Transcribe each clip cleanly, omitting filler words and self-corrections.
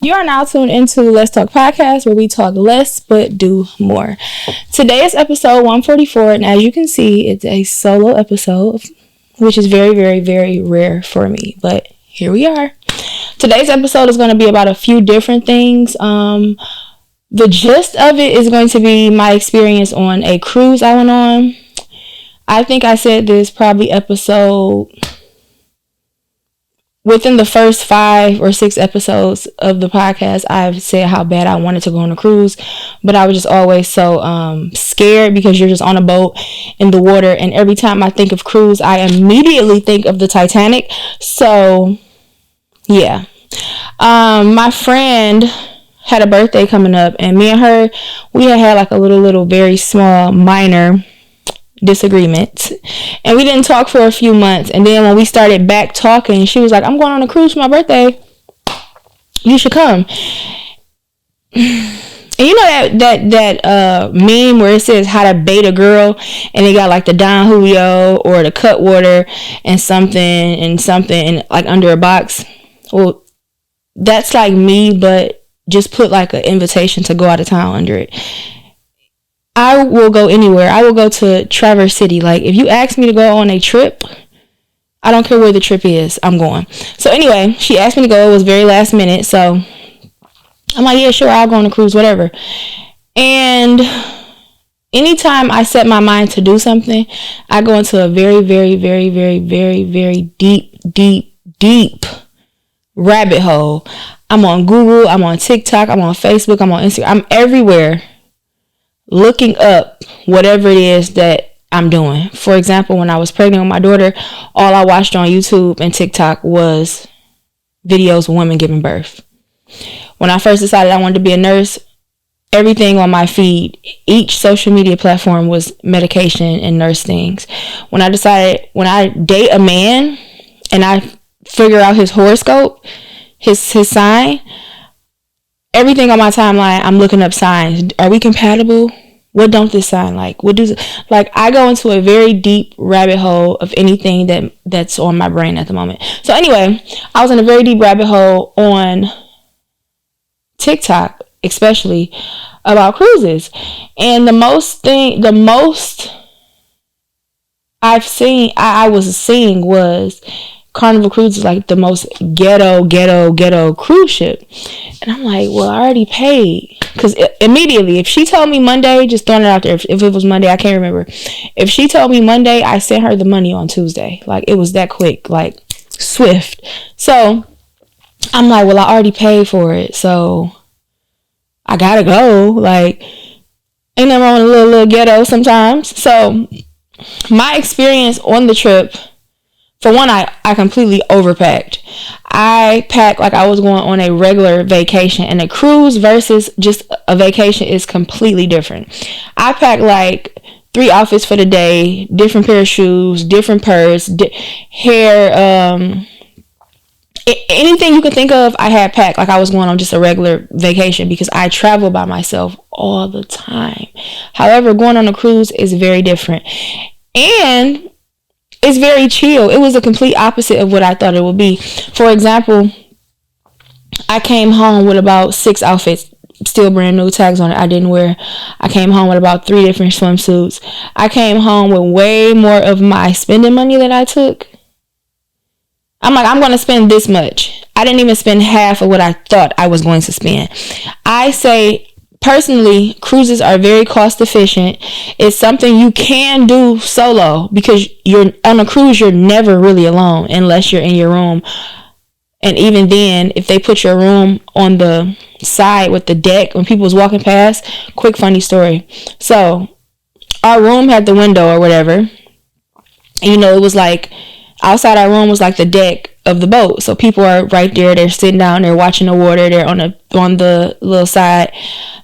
You are now tuned into Let's Talk Podcast, where we talk less but do more. Today is episode 144, and as you can see, it's a solo episode, which is very, very, very rare for me. But here we are. Today's episode is going to be about a few different things. The gist of it is going to be my experience on a cruise I went on. I think I said this probably within the first 5 or 6 episodes of the podcast, I've said how bad I wanted to go on a cruise, but I was just always so scared because you're just on a boat in the water, and every time I think of cruise, I immediately think of the Titanic. So yeah, my friend had a birthday coming up, and me and her, we had like a little very small minor disagreement, and we didn't talk for a few months. And then when we started back talking, she was like, I'm going on a cruise for my birthday, you should come. And you know that meme where it says how to bait a girl, and they got like the Don Julio or the Cutwater and something like under a box. Well, that's like me, but just put like an invitation to go out of town under it. I will go anywhere. I will go to Traverse City. Like, if you ask me to go on a trip, I don't care where the trip is, I'm going. So anyway, she asked me to go. It was very last minute. So I'm like, yeah, sure, I'll go on a cruise, whatever. And anytime I set my mind to do something, I go into a very, very, very, very, very, very deep rabbit hole. I'm on Google, I'm on TikTok, I'm on Facebook, I'm on Instagram, I'm everywhere looking up whatever it is that I'm doing. For example, when I was pregnant with my daughter, all I watched on YouTube and TikTok was videos of women giving birth. When I first decided I wanted to be a nurse, everything on my feed, each social media platform was medication and nurse things. When I date a man and I figure out his horoscope, his sign, everything on my timeline, I'm looking up signs. Are we compatible? What don't this sign like? I go into a very deep rabbit hole of anything that's on my brain at the moment. So anyway, I was in a very deep rabbit hole on TikTok, especially about cruises. And the most I was seeing was Carnival Cruise is like the most ghetto cruise ship. And I'm like, well, I already paid. Because immediately, if she told me Monday, just throwing it out there, if it was Monday, I can't remember. If she told me Monday, I sent her the money on Tuesday. Like, it was that quick, like, swift. So, I'm like, well, I already paid for it. So, I gotta go. Like, ain't nothing wrong with a little ghetto sometimes. So, my experience on the trip, for one, I completely overpacked. I packed like I was going on a regular vacation, and a cruise versus just a vacation is completely different. I packed like 3 outfits for the day, different pair of shoes, different purse, hair, anything you can think of, I had packed like I was going on just a regular vacation, because I travel by myself all the time. However, going on a cruise is very different. And it's very chill. It was a complete opposite of what I thought it would be. For example, I came home with about 6 outfits, still brand new, tags on it, I didn't wear. I came home with about 3 different swimsuits. I came home with way more of my spending money that I took. I'm like, I'm going to spend this much. I didn't even spend half of what I thought I was going to spend. I say, personally, cruises are very cost efficient. It's something you can do solo, because you're on a cruise, you're never really alone unless you're in your room. And even then, if they put your room on the side with the deck when people was walking past, quick funny story. So our room had the window or whatever, and it was like outside our room was like the deck of the boat. So people are right there, they're sitting down, they're watching the water, they're on the little side.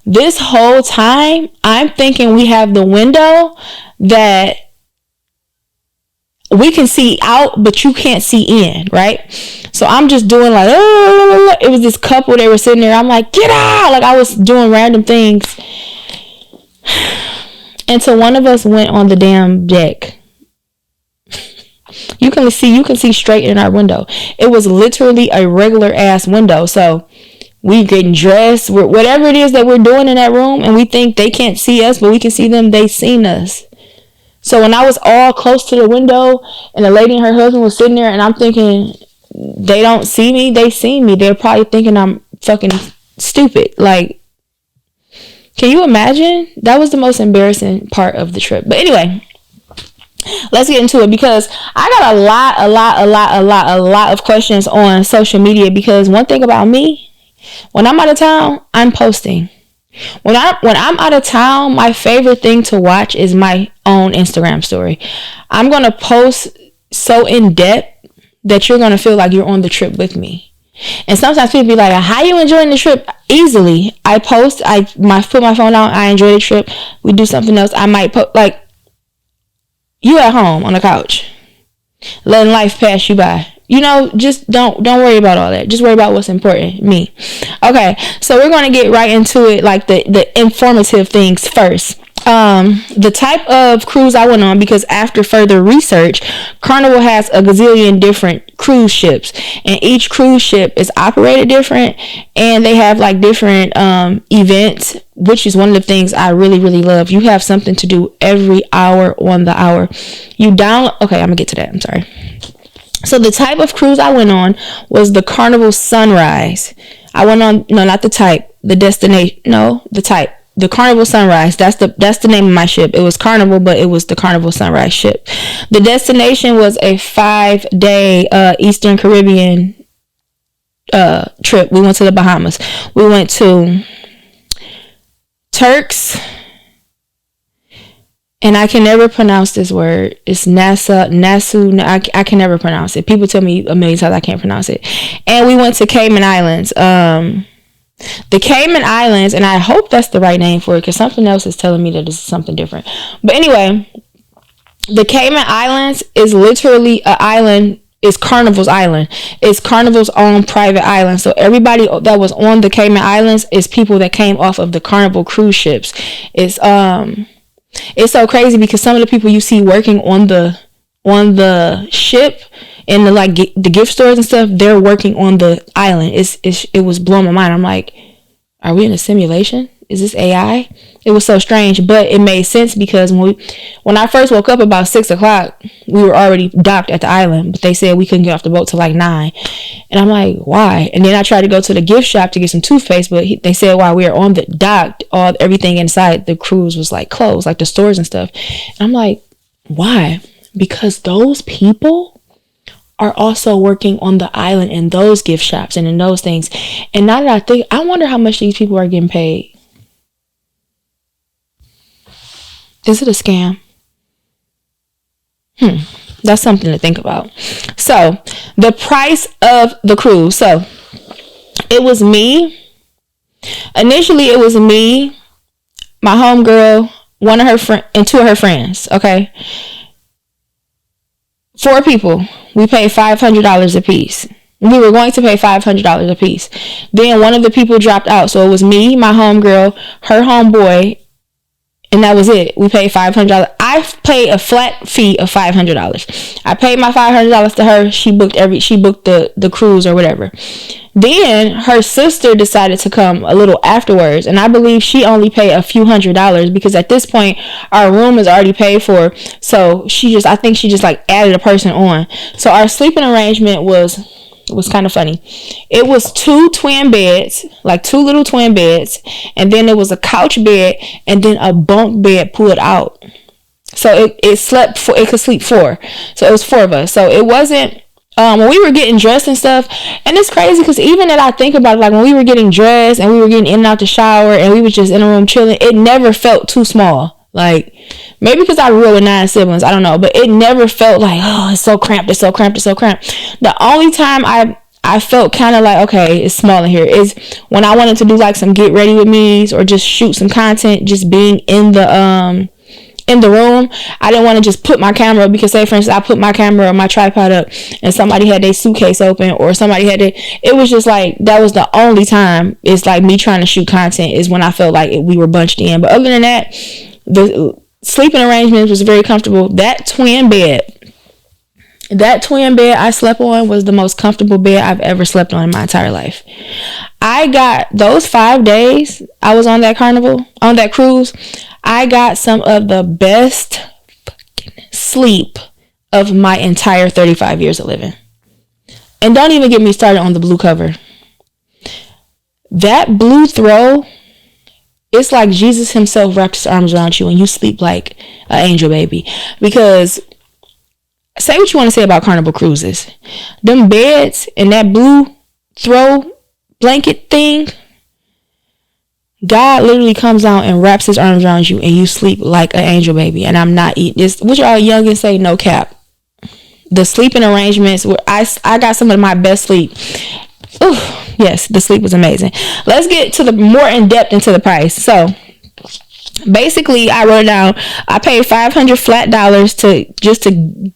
This whole time, I'm thinking we have the window that we can see out, but you can't see in, right? So I'm just doing like, oh, it was this couple, they were sitting there. I'm like, get out! Like, I was doing random things. Until one of us went on the damn deck. You can see straight in our window. It was literally a regular ass window. So We getting dressed, whatever it is that we're doing in that room, and we think they can't see us, but we can see them. They seen us. So when I was all close to the window and the lady and her husband was sitting there, and I'm thinking, they don't see me, they seen me. They're probably thinking I'm fucking stupid. Like, can you imagine? That was the most embarrassing part of the trip. But anyway, let's get into it, because I got a lot of questions on social media. Because one thing about me, when I'm out of town, I'm posting. When I'm out of town, my favorite thing to watch is my own Instagram story. I'm going to post so in depth that you're going to feel like you're on the trip with me. And sometimes people be like, how you enjoying the trip? Easily. I post, put my phone out, I enjoy the trip. We do something else. I might put, like, you at home on the couch, letting life pass you by. You know, just don't worry about all that. Just worry about what's important, me. Okay, so we're going to get right into it, like the informative things first. The type of cruise I went on, because after further research, Carnival has a gazillion different cruise ships, and each cruise ship is operated different, and they have like different events, which is one of the things I really, really love. You have something to do every hour on the hour. Okay, I'm gonna get to that. I'm sorry. So the type of cruise I went on was the Carnival Sunrise. I went on, no, not the type, the destination, no, the type. The Carnival Sunrise. That's the name of my ship. It was Carnival, but it was the Carnival Sunrise ship. The destination was a 5-day Eastern Caribbean trip. We went to the Bahamas. We went to Turks, and I can never pronounce this word. It's Nassau. I can never pronounce it. People tell me a million times I can't pronounce it. And we went to Cayman Islands. The Cayman Islands, and I hope that's the right name for it, because something else is telling me that it's something different. But anyway, the Cayman Islands is literally an island. It's Carnival's island. It's Carnival's own private island. So everybody that was on the Cayman Islands is people that came off of the Carnival cruise ships. It's so crazy, because some of the people you see working on the ship and the gift stores and stuff, they're working on the island. It was blowing my mind. I'm like, are we in a simulation? Is this AI? It was so strange, but it made sense, because when I first woke up about 6:00, we were already docked at the island, but they said we couldn't get off the boat till like 9. And I'm like, why? And then I tried to go to the gift shop to get some toothpaste, but they said while we were on the dock, everything inside the cruise was like closed, like the stores and stuff. And I'm like, why? Because those people are also working on the island in those gift shops and in those things. And now that I think, I wonder how much these people are getting paid. Is it a scam? That's something to think about. So, the price of the cruise. So, it was me. Initially, it was me, my homegirl, one of her friends, and 2 of her friends. Okay. 4 people. We paid $500 a piece. We were going to pay $500 a piece. Then one of the people dropped out. So it was me, my homegirl, her homeboy, and that was it. We paid $500. I paid a flat fee of $500. I paid my $500 to her. She booked the cruise or whatever. Then her sister decided to come a little afterwards, and I believe she only paid a few $100s, because at this point our room is already paid for. So I think she just like added a person on. So our sleeping arrangement was kind of funny. It was 2 twin beds, like 2 little twin beds, and then there was a couch bed, and then a bunk bed pulled out. So it could sleep 4. So it was 4 of us. So it wasn't when we were getting dressed and stuff, and it's crazy because even that I think about it, like when we were getting dressed and we were getting in and out the shower and we were just in a room chilling, it never felt too small. Like, maybe because I grew up with 9 siblings, I don't know, but it never felt like, oh, it's so cramped, it's so cramped, it's so cramped. The only time I felt kind of like, okay, it's small in here, is when I wanted to do like some get ready with me's or just shoot some content, just being in the room. I didn't want to just put my camera, because say for instance I put my camera or my tripod up and somebody had their suitcase open, or somebody had it was just like, that was the only time it's like me trying to shoot content, is when I felt like we were bunched in. But other than that, the sleeping arrangement was very comfortable. That twin bed That twin bed I slept on was the most comfortable bed I've ever slept on in my entire life. I got those 5 days I was on that cruise. I got some of the best sleep of my entire 35 years of living. And don't even get me started on the blue cover. That blue throw, it's like Jesus himself wrapped his arms around you and you sleep like an angel baby. Because say what you want to say about Carnival Cruises. Them beds and that blue throw blanket thing, God literally comes out and wraps his arms around you and you sleep like an angel baby. And I'm not eating this. What y'all youngins say, no cap. The sleeping arrangements, I got some of my best sleep. Ooh, yes, the sleep was amazing. Let's get to the more in depth into the price. So basically, I wrote down, I paid $500 flat to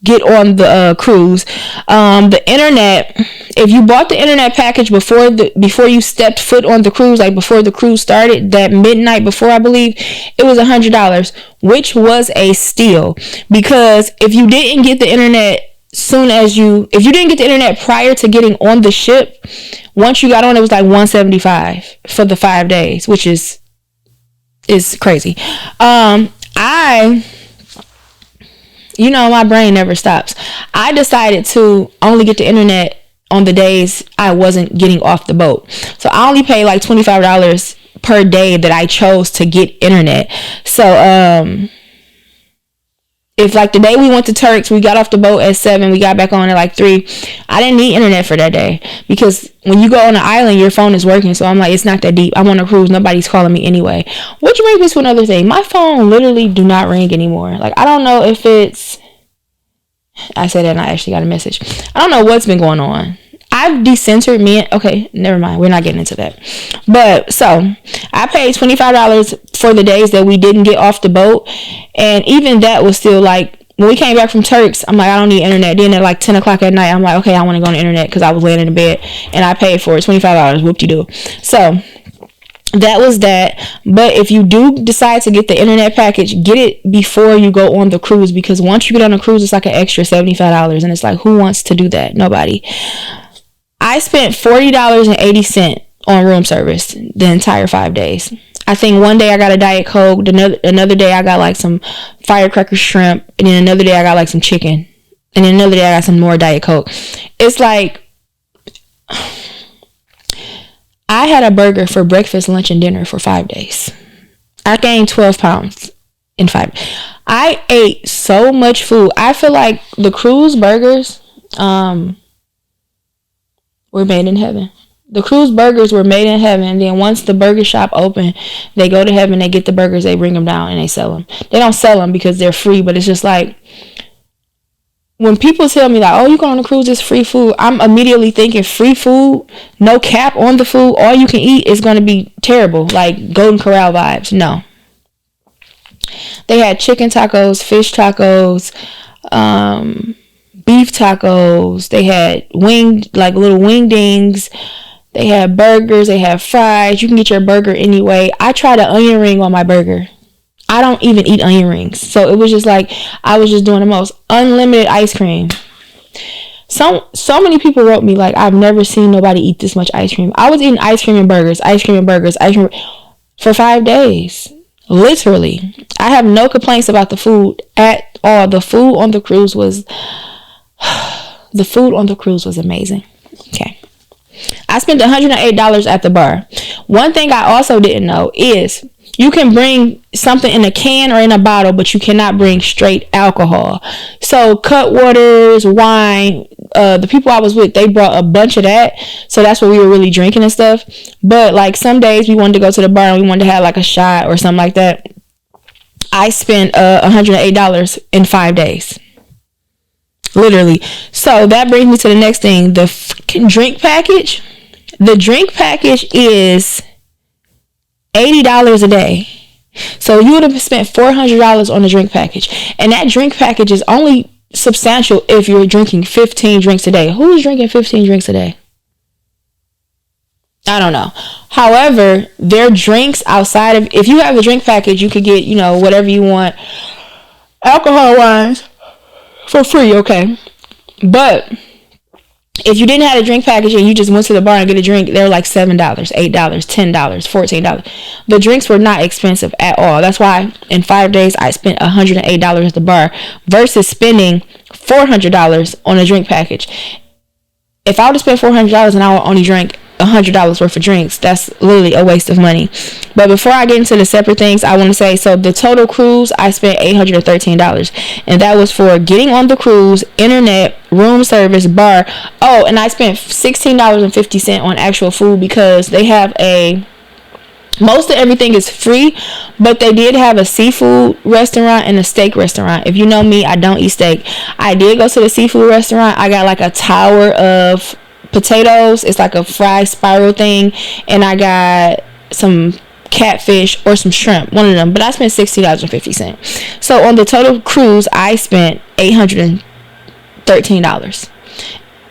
get on the cruise. The internet, if you bought the internet package before you stepped foot on the cruise, like before the cruise started, that midnight before, I believe, it was $100, which was a steal. Because if you didn't get the internet if you didn't get the internet prior to getting on the ship, once you got on, it was like $175 for the 5 days, which is crazy. My brain never stops. I decided to only get the internet on the days I wasn't getting off the boat. So I only paid like $25 per day that I chose to get internet. So, if like the day we went to Turks, we got off the boat at 7, we got back on at like 3, I didn't need internet for that day. Because when you go on an island, your phone is working. So I'm like, it's not that deep. I'm on a cruise. Nobody's calling me anyway. Which brings me to another thing. My phone literally do not ring anymore. Like, I don't know if I said that and I actually got a message. I don't know what's been going on. I've decentered me. Okay, never mind. We're not getting into that. But so I paid $25 for the days that we didn't get off the boat. And even that was still like, when we came back from Turks, I'm like, I don't need internet. Then at like 10 o'clock at night, I'm like, okay, I want to go on the internet because I was laying in the bed and I paid for it. $25. Whoop-de-doo. So that was that. But if you do decide to get the internet package, get it before you go on the cruise, because once you get on the cruise, it's like an extra $75. And it's like, who wants to do that? Nobody. I spent $40.80 on room service the entire 5 days. I think one day I got a Diet Coke. Another day I got like some firecracker shrimp. And then another day I got like some chicken. And then another day I got some more Diet Coke. It's like, I had a burger for breakfast, lunch, and dinner for 5 days. I gained 12 pounds in 5. I ate so much food. I feel like the cruise burgers, were made in heaven. The cruise burgers were made in heaven. And then once the burger shop open, they go to heaven, they get the burgers, they bring them down, and they sell them. They don't sell them because they're free, but it's just like, when people tell me like, oh, you go on a cruise, it's free food, I'm immediately thinking free food, no cap on the food, all you can eat is going to be terrible, like Golden Corral vibes. No. They had chicken tacos, fish tacos, beef tacos. They had little wingdings. They had burgers. They had fries. You can get your burger anyway. I tried an onion ring on my burger. I don't even eat onion rings. So it was just like, I was just doing the most. Unlimited ice cream. So many people wrote me like, I've never seen nobody eat this much ice cream. I was eating ice cream and burgers for 5 days. Literally. I have no complaints about the food at all. The food on the cruise was amazing. Okay. I spent $108 at the bar. One thing I also didn't know is you can bring something in a can or in a bottle, but you cannot bring straight alcohol. So cut waters, wine, the people I was with, they brought a bunch of that. So that's what we were really drinking and stuff. But like some days we wanted to go to the bar and we wanted to have like a shot or something like that. I spent $108 in 5 days. Literally. So that brings me to the next thing. The freaking drink package. The drink package is $80 a day. So you would have spent $400 on the drink package. And that drink package is only substantial if you're drinking 15 drinks a day. Who's drinking 15 drinks a day? I don't know. However, their drinks outside of, if you have a drink package, you could get, whatever you want, alcohol wise, for free, okay? But if you didn't have a drink package and you just went to the bar and get a drink, they were like $7, $8, $10, $14. The drinks were not expensive at all. That's why in 5 days I spent $108 at the bar versus spending $400 on a drink package. If I would have spent $400 and I would only drink $100 worth of drinks, that's literally a waste of money. But before I get into the separate things, I want to say, so the total cruise, I spent $813, and that was for getting on the cruise, internet, room service, bar. Oh, and I spent $16.50 on actual food, because they have most of everything is free, but they did have a seafood restaurant and a steak restaurant. If you know me, I don't eat steak. I did go to the seafood restaurant. I got like a tower of potatoes. It's like a fried spiral thing, and I got some catfish or some shrimp, one of them. But I spent $16.50. So on the total cruise, I spent $813.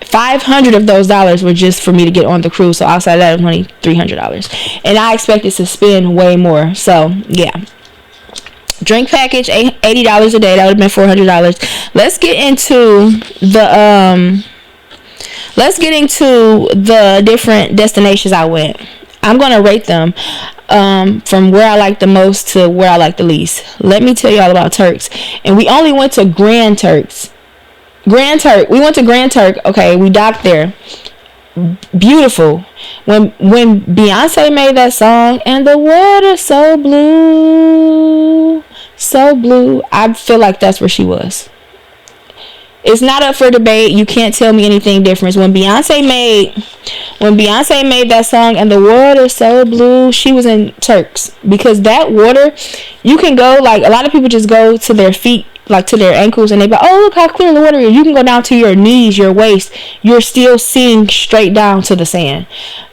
$500 of those dollars were just for me to get on the cruise. So outside of that, it was only $300, and I expected to spend way more. So yeah, drink package $80 a day. That would have been $400. Let's get into the different destinations I went. I'm gonna rate them from where I like the most to where I like the least. Let me tell y'all about Turks, and we only went to Grand Turk. We went to Grand Turk. Okay, we docked there. Beautiful. When Beyonce made that song, and the water so blue, I feel like that's where she was. It's not up for debate. You can't tell me anything different. When Beyonce made that song, and the water so blue, she was in Turks, because that water, you can go, like, a lot of people just go to their feet, like to their ankles, and they be like, oh, look how clear the water is. You can go down to your knees, your waist. You're still seeing straight down to the sand.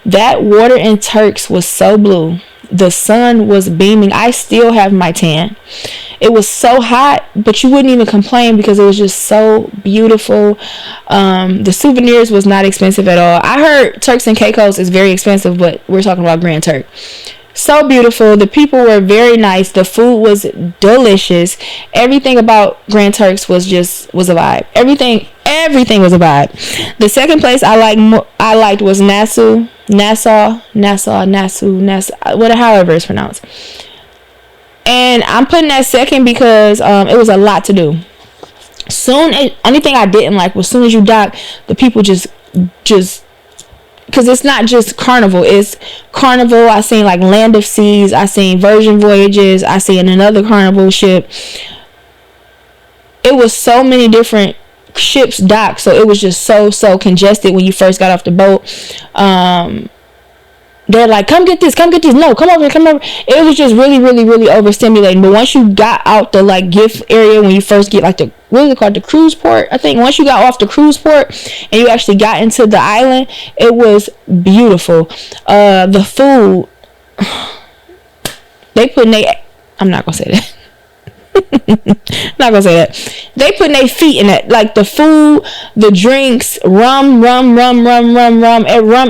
That water in Turks was so blue. The sun was beaming. I still have my tan. It was so hot, but you wouldn't even complain, because it was just so beautiful. The souvenirs was not expensive at all. I heard Turks and Caicos is very expensive, but we're talking about Grand Turk. So beautiful. The people were very nice. The food was delicious. Everything about Grand Turks was a vibe. Everything was a vibe. The second place I liked was Nassau, however it's pronounced. And I'm putting that second because it was a lot to do. Only thing I didn't like was, soon as you dock, the people just because it's not just Carnival, it's Carnival. I seen like Land of Seas, I seen Virgin Voyages, I seen another Carnival ship. It was so many different ships docked, so it was just so congested when you first got off the boat. They're like, come get this, no, come over. It was just really overstimulating. But once you got out the like gift area, when you first get like what is it called, the cruise port, I think, once you got off the cruise port and you actually got into the island, it was beautiful. The food, they put I'm not gonna say that. Not gonna say that. They putting their feet in it. Like the food, the drinks, rum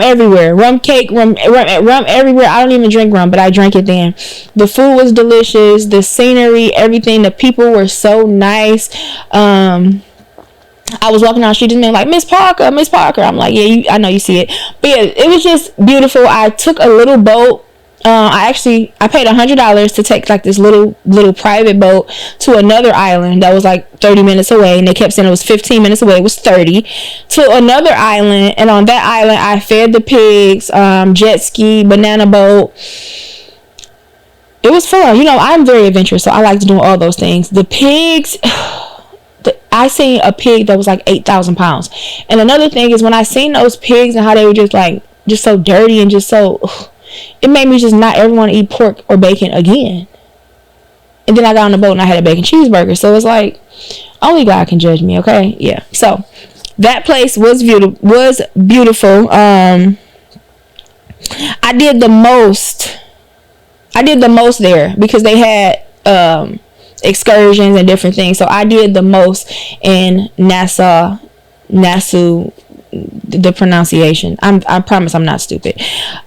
everywhere. Rum cake, rum everywhere. I don't even drink rum, but I drank it then. The food was delicious. The scenery, everything. The people were so nice. I was walking down the street, just being like, Miss Parker. I'm like, yeah, I know you see it. But yeah, it was just beautiful. I took a little boat. I paid $100 to take like this little private boat to another island that was like 30 minutes away, and they kept saying it was 15 minutes away. It was 30, to another island, and on that island I fed the pigs, jet ski, banana boat. It was fun. I'm very adventurous, so I like to do all those things. The pigs, I seen a pig that was like 8,000 pounds. And another thing is, when I seen those pigs and how they were just so dirty and just so, it made me just not ever want to eat pork or bacon again. And then I got on the boat and I had a bacon cheeseburger. So it's like, only God can judge me, okay? Yeah. So that place was beautiful. I did the most there because they had excursions and different things. So I did the most in Nassau, the pronunciation. I promise I'm not stupid.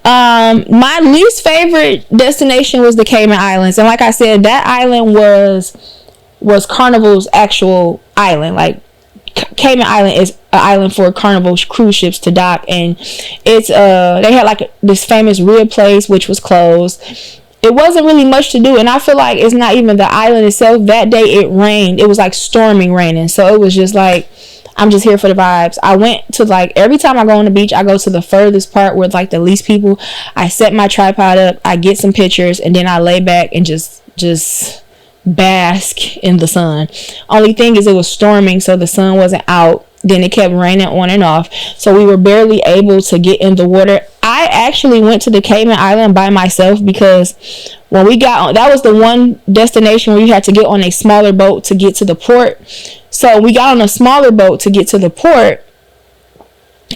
My least favorite destination was the Cayman Islands, and like I said, that island was Carnival's actual island. Like, Cayman Island is an island for Carnival cruise ships to dock, and it's they had like this famous rib place which was closed. It wasn't really much to do, and I feel like it's not even the island itself. That day it rained. It was like storming raining, so it was just like, I'm just here for the vibes. I went to, like, every time I go on the beach, I go to the furthest part where it's like the least people. I set my tripod up, I get some pictures, and then I lay back and just bask in the sun. Only thing is it was storming, so the sun wasn't out. Then it kept raining on and off, so we were barely able to get in the water. I actually went to the Cayman Island by myself, because when we got on, that was the one destination where you had to get on a smaller boat to get to the port. So we got on a smaller boat to get to the port.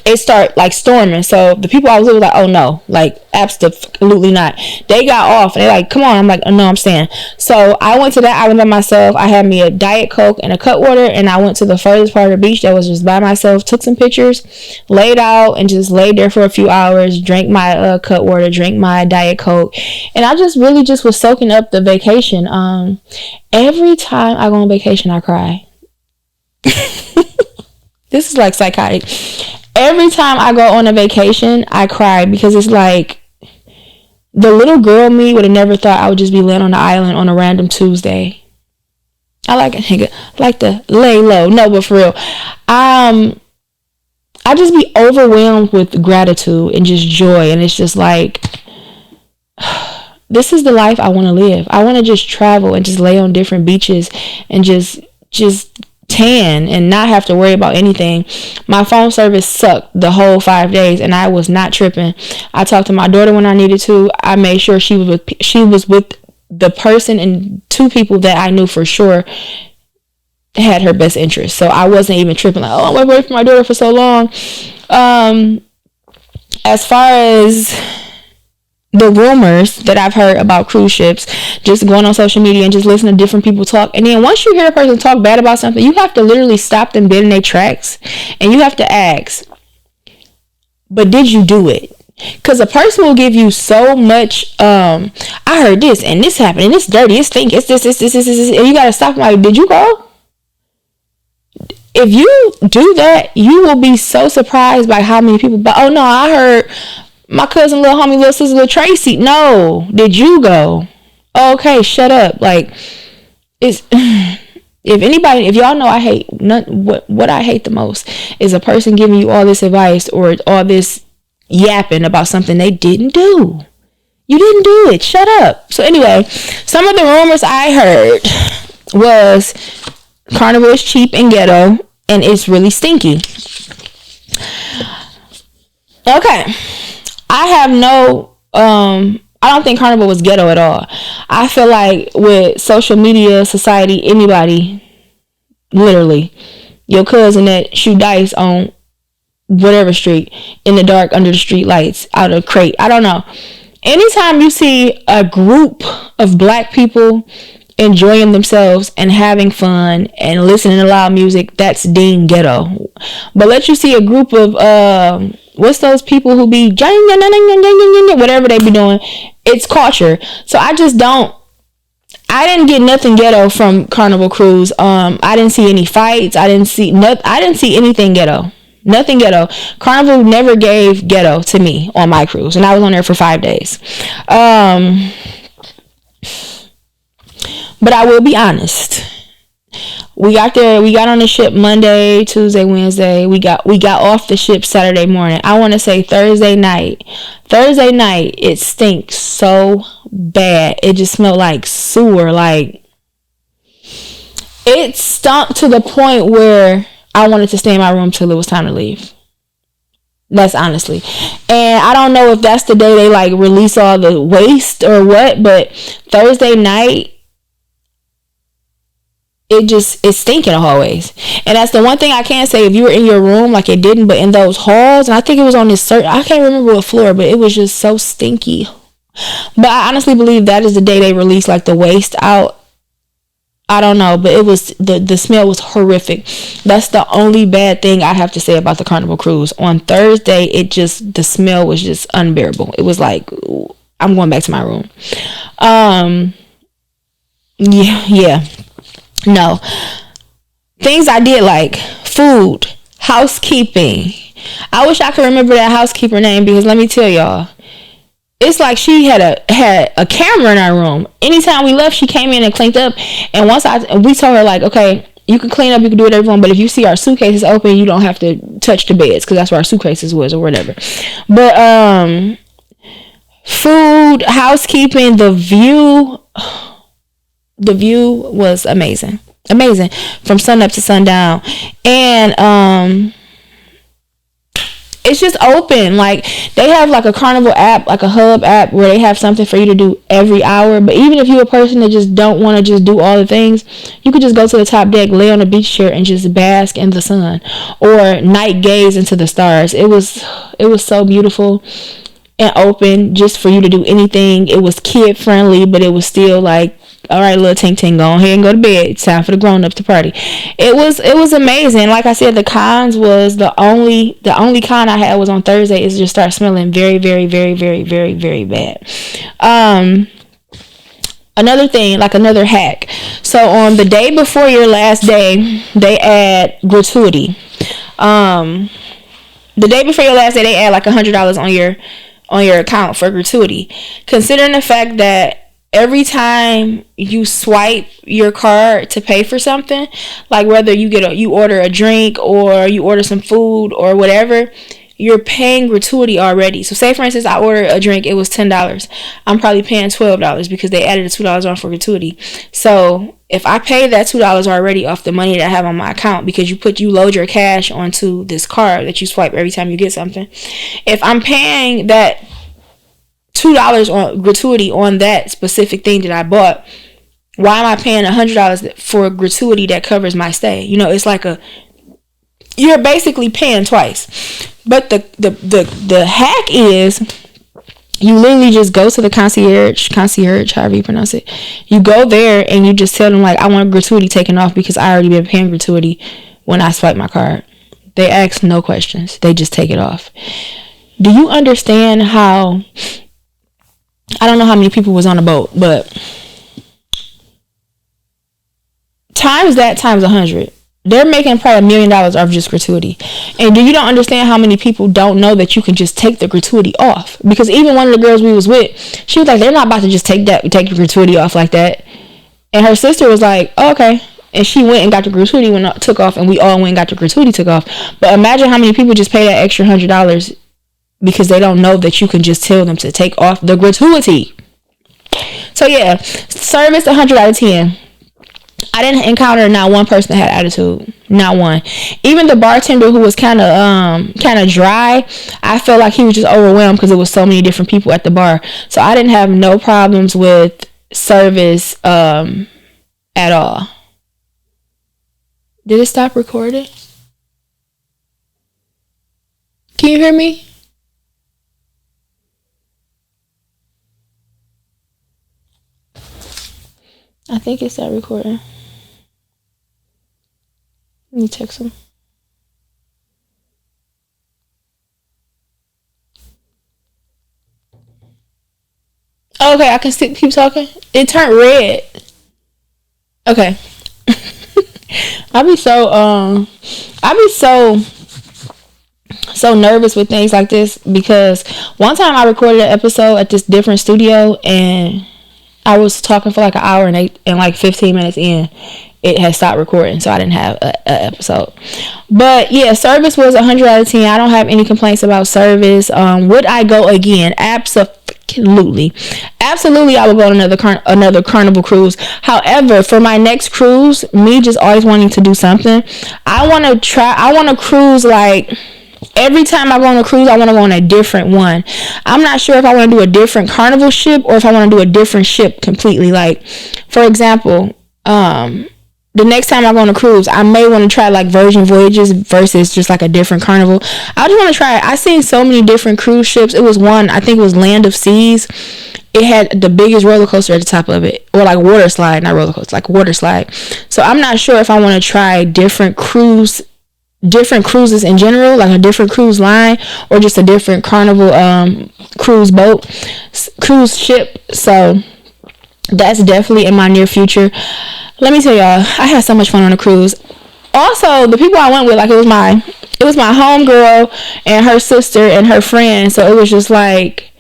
It started like storming, so the people I was with were like, oh no, like absolutely not. They got off and they're like, come on. I'm like, oh no, I'm staying. So I went to that island by myself. I had me a Diet Coke and a cut water, and I went to the furthest part of the beach that was just by myself, took some pictures, laid out, and just laid there for a few hours, drank my cut water, drank my Diet Coke, and I just really just was soaking up the vacation. Every time I go on vacation, I cry. This is like psychotic. Every time I go on a vacation, I cry, because it's like, the little girl me would have never thought I would just be laying on the island on a random Tuesday. I like to lay low. No, but for real, I just be overwhelmed with gratitude and just joy, and it's just like, this is the life I want to live. I want to just travel and just lay on different beaches and just tan and not have to worry about anything. My phone service sucked the whole 5 days, and I was not tripping. I talked to my daughter when I needed to. I made sure she was with the person and 2 people that I knew for sure had her best interest. So I wasn't even tripping like, oh, I'm away from my daughter for so long. As far as the rumors that I've heard about cruise ships, just going on social media and just listening to different people talk, and then once you hear a person talk bad about something, you have to literally stop them dead in their tracks, and you have to ask, but did you do it? Because a person will give you so much, I heard this and this happened and it's dirty, it's stink, it's this, and you gotta stop them like, did you go? If you do that, you will be so surprised by how many people, but oh no, I heard my cousin, little homie, little sister, little Tracy. No, did you go? Okay, shut up. Like, it's if y'all know, I hate what I hate the most is a person giving you all this advice or all this yapping about something they didn't do. You didn't do it. Shut up. So anyway, some of the rumors I heard was Carnival is cheap and ghetto, and it's really stinky. Okay. I have no, I don't think Carnival was ghetto at all. I feel like with social media, society, anybody, literally, your cousin that shoot dice on whatever street, in the dark, under the street lights, out of a crate, I don't know. Anytime you see a group of black people enjoying themselves and having fun and listening to loud music, that's deemed ghetto. But let you see a group of what's those people who be whatever they be doing, it's culture. So I didn't get nothing ghetto from Carnival Cruise. I didn't see any fights. I didn't see anything ghetto. Nothing ghetto. Carnival never gave ghetto to me on my cruise, and I was on there for 5 days. But I will be honest. We got on the ship Monday, Tuesday, Wednesday. We got off the ship Saturday morning. I want to say Thursday night. It stinks so bad. It just smelled like sewer. Like, it stunk to the point where I wanted to stay in my room till it was time to leave. That's honestly. And I don't know if that's the day they like release all the waste or what, but Thursday night, it's stinking the hallways. And that's the one thing I can't say. If you were in your room, like, it didn't, but in those halls, and I think it was on this certain, I can't remember what floor, but it was just so stinky. But I honestly believe that is the day they released like the waste out. I don't know, but it was, the smell was horrific. That's the only bad thing I have to say about the Carnival Cruise. On Thursday, the smell was just unbearable. It was like, ooh, I'm going back to my room. Yeah. No. Things I did like. food, housekeeping. I wish I could remember that housekeeper name, because let me tell y'all, it's like she had a camera in our room. Anytime we left, she came in and cleaned up. And we told her, like, okay, you can clean up, you can do whatever you want, but if you see our suitcases open, you don't have to touch the beds, because that's where our suitcases was or whatever. But food, housekeeping, the view was amazing from sun up to sundown. And it's just open. Like, they have like a Carnival app, like a hub app, where they have something for you to do every hour. But even if you're a person that just don't want to just do all the things, you could just go to the top deck, lay on a beach chair, and just bask in the sun, or night gaze into the stars. It was so beautiful and open, just for you to do anything. It was kid friendly, but it was still like, all right, little Tink Tink, go ahead and go to bed. It's time for the grown-ups to party. It was amazing. Like I said, the cons was the only con I had was on Thursday, is just start smelling very, very, very, very, very, very bad. Another thing, like another hack. So on the day before your last day, they add gratuity. The day before your last day, they add like $100 on your account for gratuity. Considering the fact that every time you swipe your card to pay for something, like whether you order a drink or you order some food or whatever, you're paying gratuity already. So say for instance, I ordered a drink, it was $10. I'm probably paying $12 because they added the $2 on for gratuity. So if I pay that $2 already off the money that I have on my account, because you load your cash onto this card that you swipe every time you get something, if I'm paying that $2 on gratuity on that specific thing that I bought, why am I paying $100 for gratuity that covers my stay? It's like you're basically paying twice. But the hack is, you literally just go to the concierge, however you pronounce it. You go there and you just tell them, like, I want gratuity taken off because I already been paying gratuity when I swipe my card. They ask no questions. They just take it off. Do you understand how, I don't know how many people was on the boat, but times 100. They're making probably $1 million off just gratuity. And you don't understand how many people don't know that you can just take the gratuity off. Because even one of the girls we was with, she was like, they're not about to just take the gratuity off like that. And her sister was like, oh, okay. And she went and got the gratuity when it took off, and we all went and got the gratuity took off. But imagine how many people just pay that extra $100 because they don't know that you can just tell them to take off the gratuity. So yeah, service 100 out of 10. I didn't encounter not one person that had attitude. Not one. Even the bartender, who was kind of dry, I felt like he was just overwhelmed because there was so many different people at the bar. So I didn't have no problems with service at all. Did it stop recording? Can you hear me? I think it stopped recording. Let me text him. Oh, okay, I can still keep talking. It turned red. Okay. I be so nervous with things like this, because one time I recorded an episode at this different studio, and I was talking for like an hour, and like 15 minutes in, it had stopped recording, so I didn't have an episode. But yeah, service was 100 out of 10. I don't have any complaints about service. Would I go again? Absolutely. I would go on another Carnival cruise. However, for my next cruise, me just always wanting to do something, I want to cruise, like, every time I go on a cruise, I want to go on a different one. I'm not sure if I want to do a different Carnival ship or if I want to do a different ship completely. Like, for example, the next time I go on a cruise, I may want to try like Virgin Voyages versus just like a different Carnival. I just want to try it. I seen so many different cruise ships. It was one, I think it was Land of Seas. It had the biggest roller coaster at the top of it, or like water slide, not roller coaster, like water slide. So I'm not sure if I want to try different cruises in general, like a different cruise line, or just a different Carnival cruise ship. So that's definitely in my near future. Let me tell y'all, I had so much fun on a cruise. Also, the people I went with, like, it was my homegirl and her sister and her friend. So it was just like,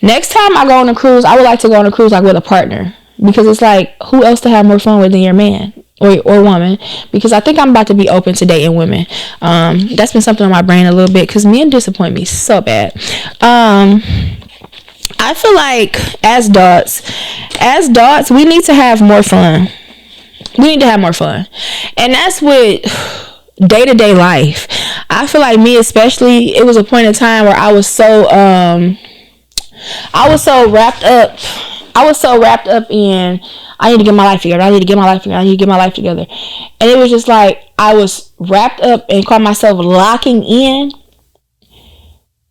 next time I go on a cruise, I would like to go on a cruise like with a partner, because it's like, who else to have more fun with than your man or woman? Because I think I'm about to be open to dating women. That's been something on my brain a little bit, because men disappoint me so bad. I feel like as dots, we need to have more fun. We need to have more fun. And that's with day-to-day life. I feel like me especially, it was a point in time where I was so wrapped up in, I need to get my life together. And it was just like, I was wrapped up and caught myself locking in.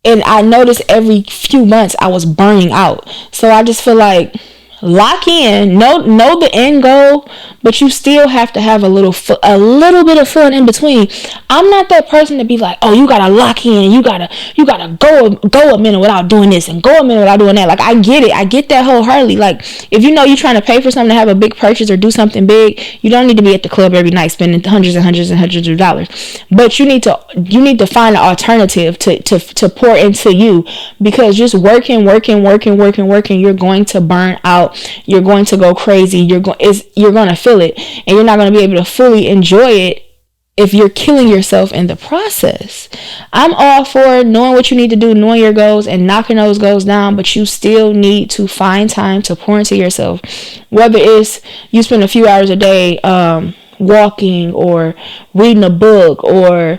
And I noticed every few months I was burning out. So I just feel like, lock in, know the end goal, but you still have to have a little bit of fun in between. I'm not that person to be like, oh, you gotta lock in, you gotta go a minute without doing this and go a minute without doing that. Like, I get that wholeheartedly. Like, if you know you're trying to pay for something, to have a big purchase or do something big, you don't need to be at the club every night spending hundreds and hundreds and hundreds of dollars. But you need to find an alternative to pour into you, because just working, you're going to burn out. You're going to go crazy. You're going to feel it, and you're not going to be able to fully enjoy it if you're killing yourself in the process. I'm all for knowing what you need to do, knowing your goals, and knocking those goals down, but you still need to find time to pour into yourself. Whether it's you spend a few hours a day walking, or reading a book, or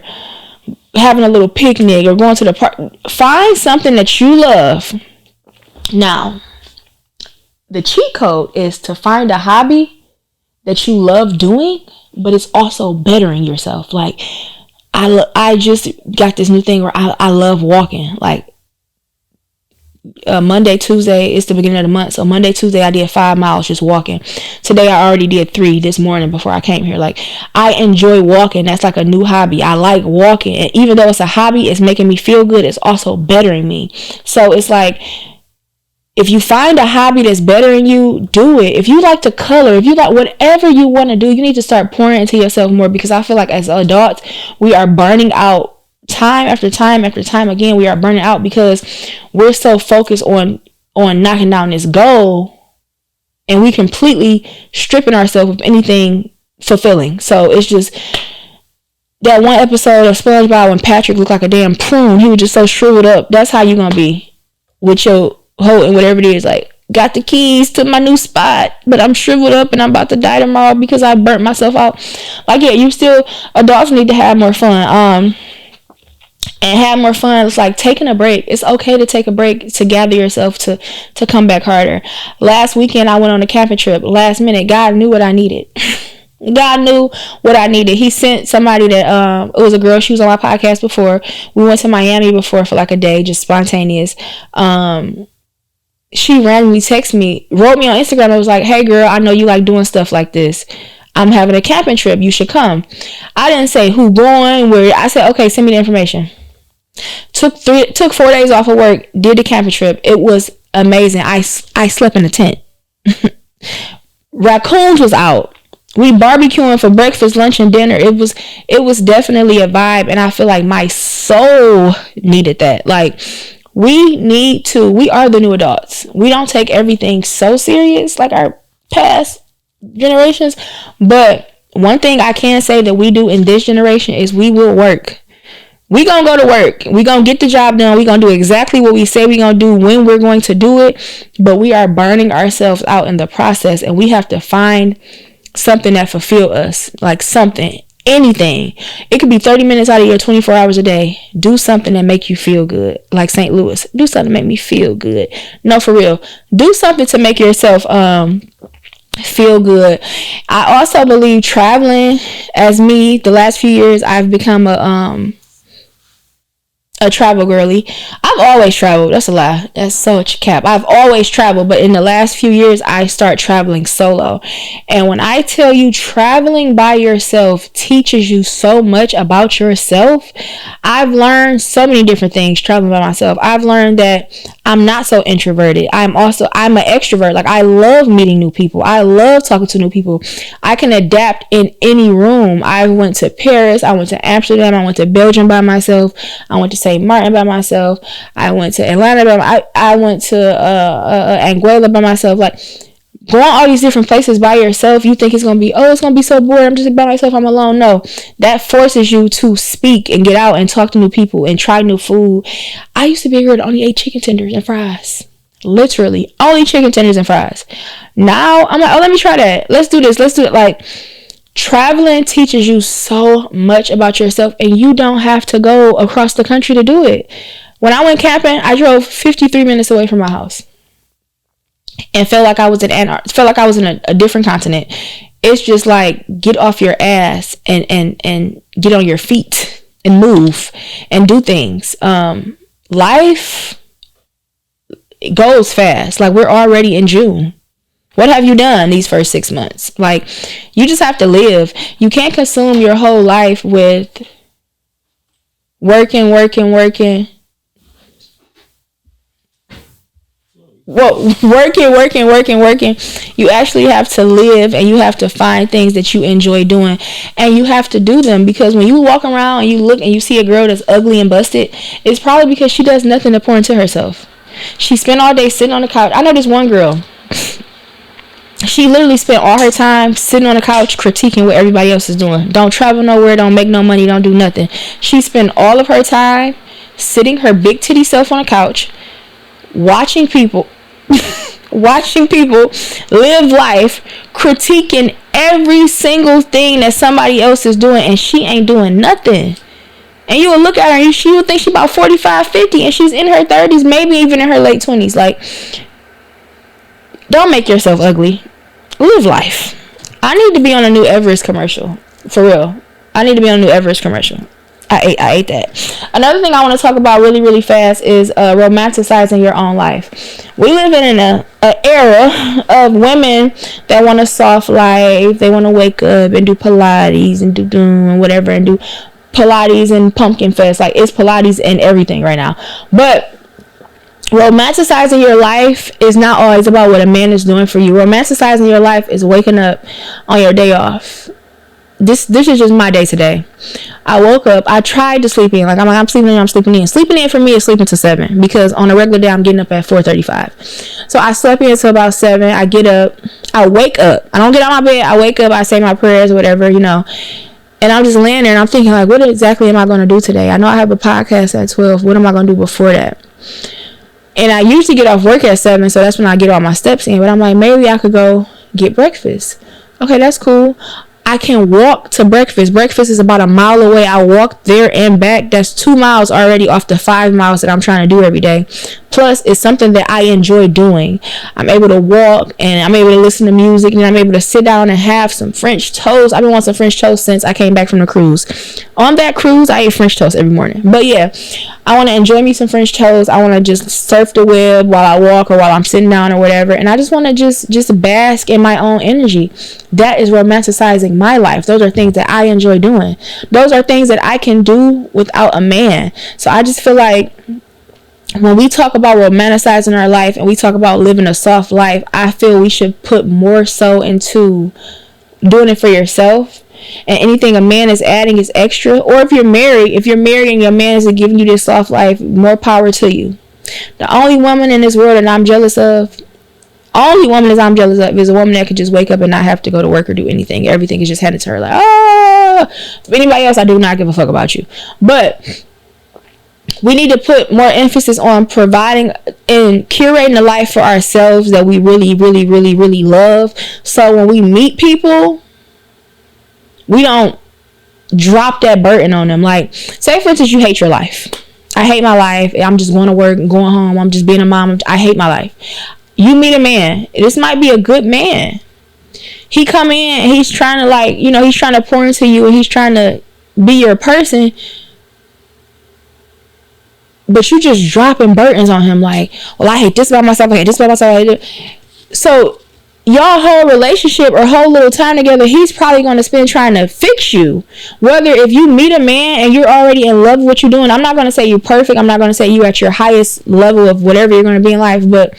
having a little picnic, or going to the park. Find something that you love. Now, the cheat code is to find a hobby that you love doing, but it's also bettering yourself. Like, I just got this new thing where I love walking. Like, Monday, Tuesday, it's the beginning of the month. So Monday, Tuesday, I did 5 miles just walking. Today, I already did 3 this morning before I came here. Like, I enjoy walking. That's like a new hobby. I like walking. And even though it's a hobby, it's making me feel good. It's also bettering me. So it's like, if you find a hobby that's bettering you, do it. If you like to color, if you like whatever you want to do, you need to start pouring into yourself more, because I feel like as adults, we are burning out time after time after time again. We are burning out because we're so focused on knocking down this goal, and we completely stripping ourselves of anything fulfilling. So it's just that one episode of SpongeBob when Patrick looked like a damn prune. He was just so shriveled up. That's how you're going to be with your hoe and whatever it is. Like, got the keys to my new spot, but I'm shriveled up and I'm about to die tomorrow because I burnt myself out. Like, yeah, adults need to have more fun. And have more fun. It's like taking a break. It's okay to take a break, to gather yourself, to come back harder. Last weekend, I went on a camping trip. Last minute, God knew what I needed. God knew what I needed. He sent somebody that, it was a girl, she was on my podcast before. We went to Miami before for like a day, just spontaneous. She randomly texted me, wrote me on Instagram, and was like, hey girl, I know you like doing stuff like this. I'm having a camping trip. You should come. I didn't say who going, where. I said, okay, send me the information. Took 4 days off of work, did the camping trip. It was amazing. I slept in a tent. Raccoons was out. We barbecuing for breakfast, lunch, and dinner. It was definitely a vibe, and I feel like my soul needed that. Like, we are the new adults. We don't take everything so serious like our past generations. But one thing I can say that we do in this generation is we will work. We gonna go to work. We gonna get the job done. We gonna do exactly what we say we gonna do when we're going to do it. But we are burning ourselves out in the process, and we have to find something that fulfill us. Like something, anything. It could be 30 minutes out of your 24 hours a day. Do something that make you feel good. Like St. Louis. Do something to make me feel good. No, for real. Do something to make yourself feel good. I also believe traveling, as me, the last few years, I've become a travel girly. I've always traveled. That's a lie. That's such a cap. I've always traveled, but in the last few years, I start traveling solo. And when I tell you traveling by yourself teaches you so much about yourself, I've learned so many different things traveling by myself. I've learned that I'm not so introverted. I'm an extrovert. Like, I love meeting new people. I love talking to new people. I can adapt in any room. I went to Paris. I went to Amsterdam. I went to Belgium by myself. I went to St. Martin by myself. I went to Atlanta I went to Anguilla by myself. Like, going all these different places by yourself, you think it's gonna be so bored, I'm just by myself, I'm alone. No, that forces you to speak and get out and talk to new people and try new food. I used to be a girl that only ate chicken tenders and fries. Literally only chicken tenders and fries. Now I'm like, oh, let me try that. Let's do this. Let's do it. Like, traveling teaches you so much about yourself, and you don't have to go across the country to do it. When I went camping, I drove 53 minutes away from my house and felt like I was in Antarctica. Felt like I was in a different continent. It's just like, get off your ass and get on your feet and move and do things. Life goes fast. Like, we're already in June. What have you done these first 6 months? Like, you just have to live. You can't consume your whole life with working. Well, working. You actually have to live, and you have to find things that you enjoy doing, and you have to do them, because when you walk around and you look and you see a girl that's ugly and busted, it's probably because she does nothing to pour into herself. She spent all day sitting on the couch. I know this one girl. She literally spent all her time sitting on the couch critiquing what everybody else is doing. Don't travel nowhere, don't make no money, don't do nothing. She spent all of her time sitting her big titty self on the couch, watching people live life, critiquing every single thing that somebody else is doing, and she ain't doing nothing. And you will look at her and she would think she's about 45, 50, and she's in her 30s, maybe even in her late 20s. Like, don't make yourself ugly. Live life. I need to be on a new Everest commercial. For real. I need to be on a new Everest commercial. I ate that. Another thing I want to talk about really, really fast is romanticizing your own life. We live in an era of women that want a soft life. They want to wake up and do Pilates and do whatever, and do Pilates and pumpkin fest. Like, it's Pilates and everything right now. But romanticizing your life is not always about what a man is doing for you. Romanticizing your life is waking up on your day off. This is just my day today. I woke up. I tried to sleep in. Like, I'm sleeping in. Sleeping in for me is sleeping to 7, because on a regular day I'm getting up at 4:35. So I slept in until about 7. I get up. I wake up. I don't get out of my bed. I wake up. I say my prayers or whatever, you know. And I'm just laying there and I'm thinking, like, what exactly am I going to do today? I know I have a podcast at 12. What am I going to do before that? And I usually get off work at 7, so that's when I get all my steps in. But I'm like, maybe I could go get breakfast. Okay, that's cool. I can walk to breakfast. Breakfast is about a mile away. I walk there and back. That's 2 miles already off the 5 miles that I'm trying to do every day. Plus, it's something that I enjoy doing. I'm able to walk, and I'm able to listen to music, and I'm able to sit down and have some French toast. I've been wanting some French toast since I came back from the cruise. On that cruise, I ate French toast every morning. But yeah, I want to enjoy me some French toast. I want to just surf the web while I walk or while I'm sitting down or whatever. And I just want to just bask in my own energy. That is romanticizing my life. Those are things that I enjoy doing. Those are things that I can do without a man. So I just feel like when we talk about romanticizing our life and we talk about living a soft life, I feel we should put more so into doing it for yourself. And anything a man is adding is extra. Or if you're married and your man is giving you this soft life, more power to you. The only woman in this world that I'm jealous of, is a woman that could just wake up and not have to go to work or do anything. Everything is just handed to her. Like, for anybody else, I do not give a fuck about you. But we need to put more emphasis on providing and curating a life for ourselves that we really, really, really, really love. So when we meet people, we don't drop that burden on them. Like, say for instance, you hate your life. I hate my life. I'm just going to work and going home. I'm just being a mom. I hate my life. You meet a man. This might be a good man. He come in and he's trying to he's trying to pour into you and he's trying to be your person. but you just dropping burdens on him like, well, I hate this about myself, I hate this about myself. So y'all whole relationship or whole little time together, he's probably going to spend trying to fix you. Whether if you meet a man and you're already in love with what you're doing, I'm not going to say you're perfect, I'm not going to say you're at your highest level of whatever you're going to be in life, but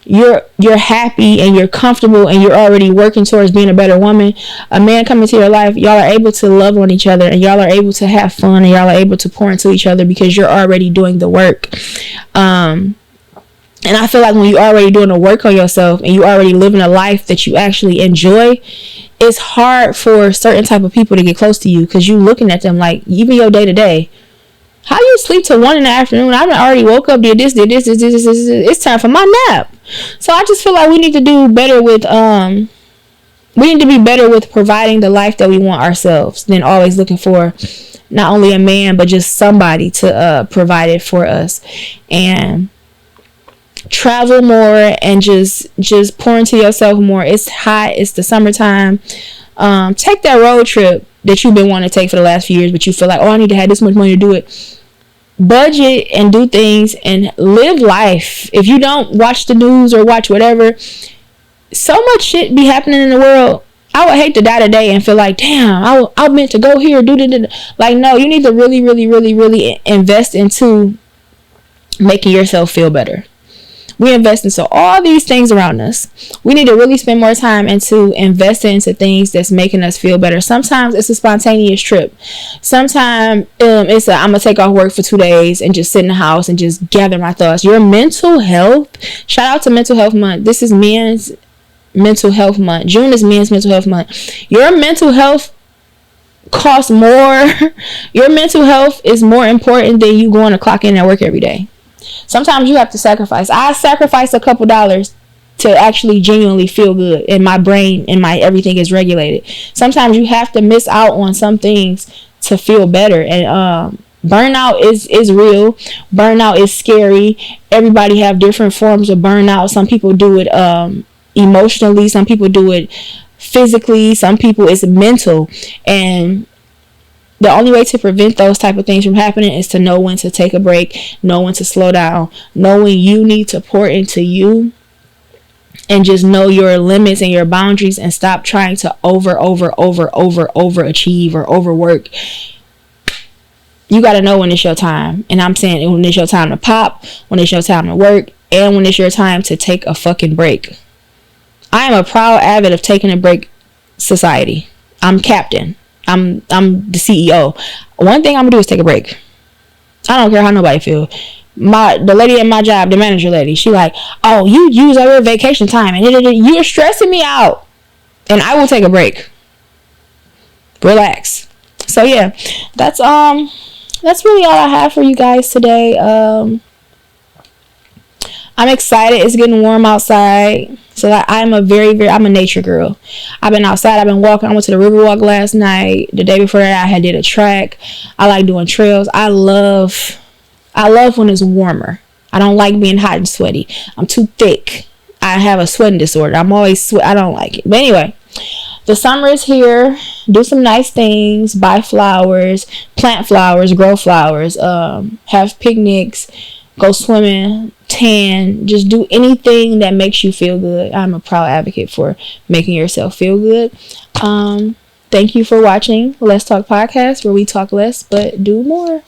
you're happy and you're comfortable and you're already working towards being a better woman. A man coming into your life, y'all are able to love on each other and y'all are able to have fun and y'all are able to pour into each other because you're already doing the work. And I feel like when you're already doing the work on yourself and you already living a life that you actually enjoy, it's hard for certain type of people to get close to you because you looking at them like, even your day to day, how you sleep till 1 PM? I already woke up, did this. It's time for my nap. So I just feel like we need to do better with we need to be better with providing the life that we want ourselves than always looking for not only a man but just somebody to provide it for us. And travel more and just pour into yourself more. It's hot, it's the summertime. Take that road trip that you've been wanting to take for the last few years, but you feel like, oh, I need to have this much money to do it. Budget and do things and live life. If you don't watch the news or watch whatever, so much shit be happening in the world. I would hate to die today and feel like, damn, I meant to go here, do this. Like, no, you need to really, really, really, really invest into making yourself feel better. We invest into all these things around us. We need to really spend more time into investing into things that's making us feel better. Sometimes it's a spontaneous trip. Sometimes it's I'm going to take off work for 2 days and just sit in the house and just gather my thoughts. Your mental health. Shout out to Mental Health Month. This is Men's Mental Health Month. June is Men's Mental Health Month. Your mental health costs more. Your mental health is more important than you going to clock in at work every day. Sometimes you have to sacrifice. I sacrifice a couple dollars to actually genuinely feel good and my brain and my everything is regulated. Sometimes you have to miss out on some things to feel better. And burnout is real. Burnout is scary. Everybody have different forms of burnout. Some people do it emotionally. Some people do it physically. Some people it's mental. And the only way to prevent those type of things from happening is to know when to take a break, know when to slow down, know when you need to pour into you, and just know your limits and your boundaries and stop trying to overachieve or overwork. You got to know when it's your time. And I'm saying when it's your time to pop, when it's your time to work, and when it's your time to take a fucking break. I am a proud avid of taking a break society. I'm captain. I'm the CEO. One thing I'm gonna do is take a break. I don't care how nobody feel. The lady at my job, the manager lady, she like, oh, you use all your vacation time and you're stressing me out. And I will take a break. Relax. So yeah, that's really all I have for you guys today. I'm excited. It's getting warm outside. So I'm a nature girl. I've been outside. I've been walking. I went to the Riverwalk last night. The day before that, I did a track. I like doing trails. I love when it's warmer. I don't like being hot and sweaty. I'm too thick. I have a sweating disorder. I'm always sweat. I don't like it. But anyway, the summer is here. Do some nice things. Buy flowers. Plant flowers. Grow flowers. Have picnics. Go swimming, tan, just do anything that makes you feel good. I'm a proud advocate for making yourself feel good. Thank you for watching Let's Talk Podcast, where we talk less but do more.